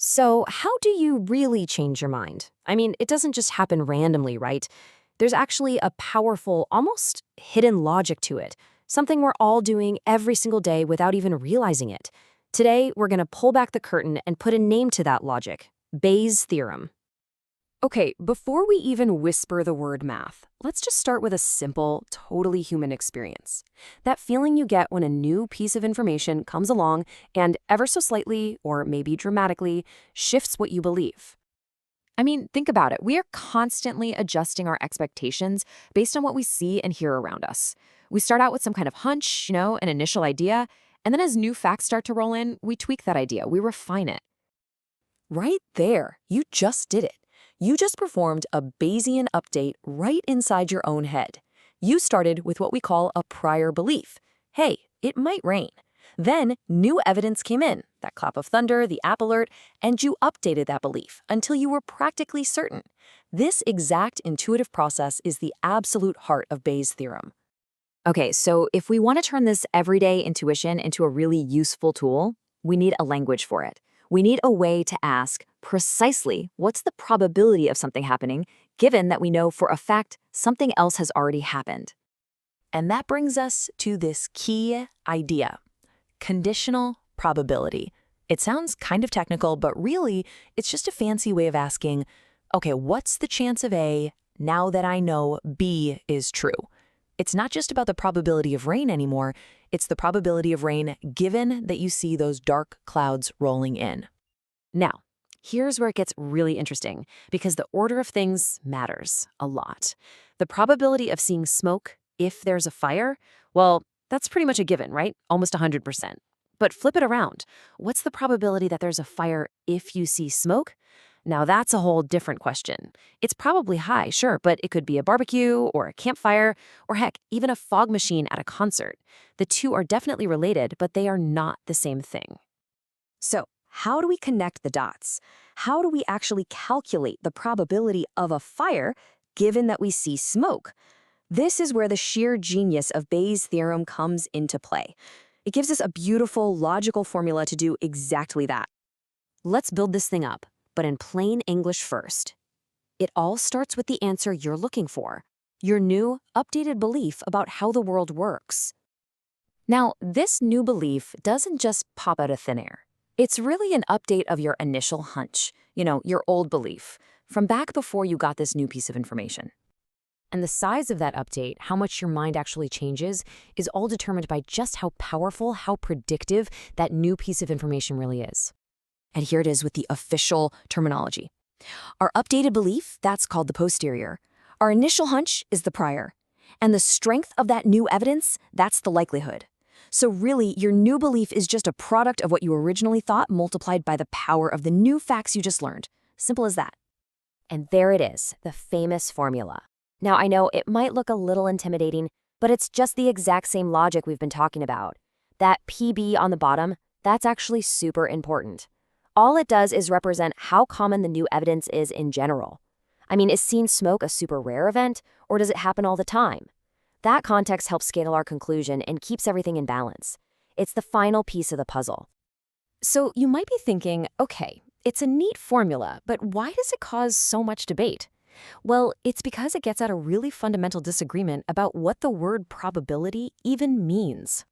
So, how do you really change your mind? I mean, it doesn't just happen randomly, right? There's actually a powerful, almost hidden logic to it, something we're all doing every single day without even realizing it. Today, we're going to pull back the curtain and put a name to that logic: Bayes' theorem. Okay, before we even whisper the word math, let's just start with a simple, totally human experience. That feeling you get when a new piece of information comes along and ever so slightly, or maybe dramatically, shifts what you believe. I mean, think about it. We are constantly adjusting our expectations based on what we see and hear around us. We start out with some kind of hunch, an initial idea, and then as new facts start to roll in, we tweak that idea, we refine it. Right there, you just did it. You just performed a Bayesian update right inside your own head. You started with what we call a prior belief. Hey, it might rain. Then new evidence came in, that clap of thunder, the app alert, and you updated that belief until you were practically certain. This exact intuitive process is the absolute heart of Bayes' theorem. Okay, so if we want to turn this everyday intuition into a really useful tool, we need a language for it. We need a way to ask precisely what's the probability of something happening, given that we know for a fact something else has already happened. And that brings us to this key idea: conditional probability. It sounds kind of technical, but really, it's just a fancy way of asking, okay, what's the chance of A now that I know B is true? It's not just about the probability of rain anymore, it's the probability of rain given that you see those dark clouds rolling in. Now, here's where it gets really interesting, because the order of things matters a lot. The probability of seeing smoke if there's a fire, well, that's pretty much a given, right? Almost 100%. But flip it around. What's the probability that there's a fire if you see smoke? Now that's a whole different question. It's probably high, sure, but it could be a barbecue or a campfire, or heck, even a fog machine at a concert. The two are definitely related, but they are not the same thing. So, how do we connect the dots? How do we actually calculate the probability of a fire given that we see smoke? This is where the sheer genius of Bayes' theorem comes into play. It gives us a beautiful, logical formula to do exactly that. Let's build this thing up, but in plain English first. It all starts with the answer you're looking for, your new, updated belief about how the world works. Now, this new belief doesn't just pop out of thin air. It's really an update of your initial hunch, your old belief, from back before you got this new piece of information. And the size of that update, how much your mind actually changes, is all determined by just how powerful, how predictive that new piece of information really is. And here it is with the official terminology. Our updated belief, that's called the posterior. Our initial hunch is the prior. And the strength of that new evidence, that's the likelihood. So really, your new belief is just a product of what you originally thought multiplied by the power of the new facts you just learned. Simple as that. And there it is, the famous formula. Now, I know it might look a little intimidating, but it's just the exact same logic we've been talking about. That PB on the bottom, that's actually super important. All it does is represent how common the new evidence is in general. I mean, is seeing smoke a super rare event, or does it happen all the time? That context helps scale our conclusion and keeps everything in balance. It's the final piece of the puzzle. So you might be thinking, okay, it's a neat formula, but why does it cause so much debate? Well, it's because it gets at a really fundamental disagreement about what the word probability even means.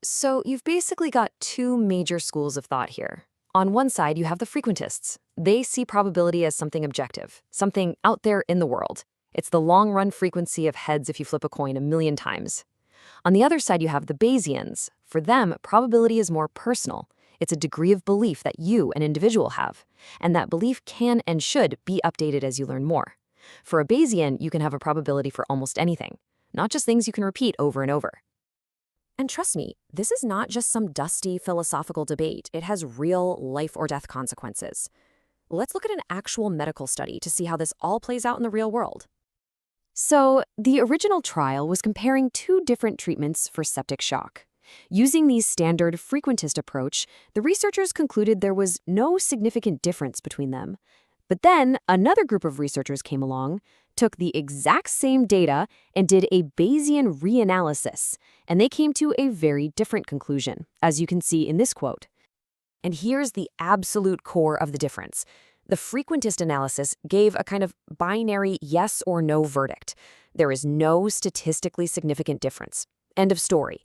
So you've basically got two major schools of thought here. On one side, you have the frequentists. They see probability as something objective, something out there in the world. It's the long-run frequency of heads if you flip a coin 1,000,000 times. On the other side, you have the Bayesians. For them, probability is more personal. It's a degree of belief that you, an individual, have. And that belief can and should be updated as you learn more. For a Bayesian, you can have a probability for almost anything, not just things you can repeat over and over. And trust me, this is not just some dusty philosophical debate. It has real life or death consequences. Let's look at an actual medical study to see how this all plays out in the real world. So, the original trial was comparing two different treatments for septic shock. Using the standard frequentist approach, the researchers concluded there was no significant difference between them. But then another group of researchers came along, took the exact same data, and did a Bayesian reanalysis, and they came to a very different conclusion, as you can see in this quote. And here's the absolute core of the difference. The frequentist analysis gave a kind of binary yes or no verdict. There is no statistically significant difference. End of story.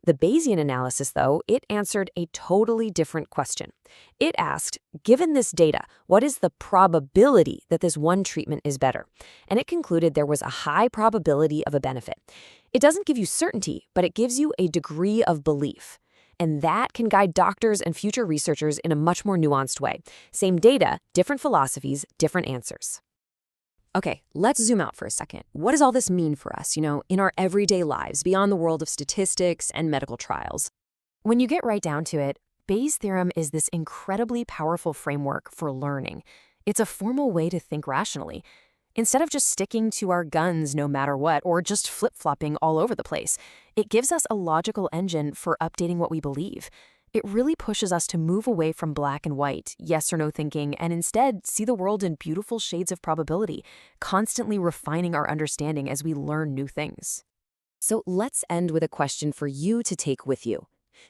The Bayesian analysis, though, it answered a totally different question. It asked, given this data, what is the probability that this one treatment is better? And it concluded there was a high probability of a benefit. It doesn't give you certainty, but it gives you a degree of belief. And that can guide doctors and future researchers in a much more nuanced way. Same data, different philosophies, different answers. Okay, let's zoom out for a second. What does all this mean for us, in our everyday lives, beyond the world of statistics and medical trials? When you get right down to it, Bayes' theorem is this incredibly powerful framework for learning. It's a formal way to think rationally. Instead of just sticking to our guns no matter what, or just flip-flopping all over the place, it gives us a logical engine for updating what we believe. It really pushes us to move away from black and white, yes or no thinking, and instead see the world in beautiful shades of probability, constantly refining our understanding as we learn new things. So let's end with a question for you to take with you.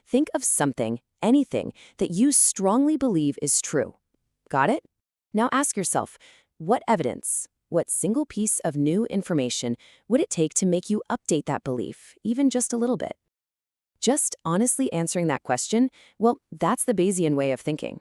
Think of something, anything, that you strongly believe is true. Got it? Now ask yourself, what evidence, what single piece of new information would it take to make you update that belief, even just a little bit? Just honestly answering that question, well, that's the Bayesian way of thinking.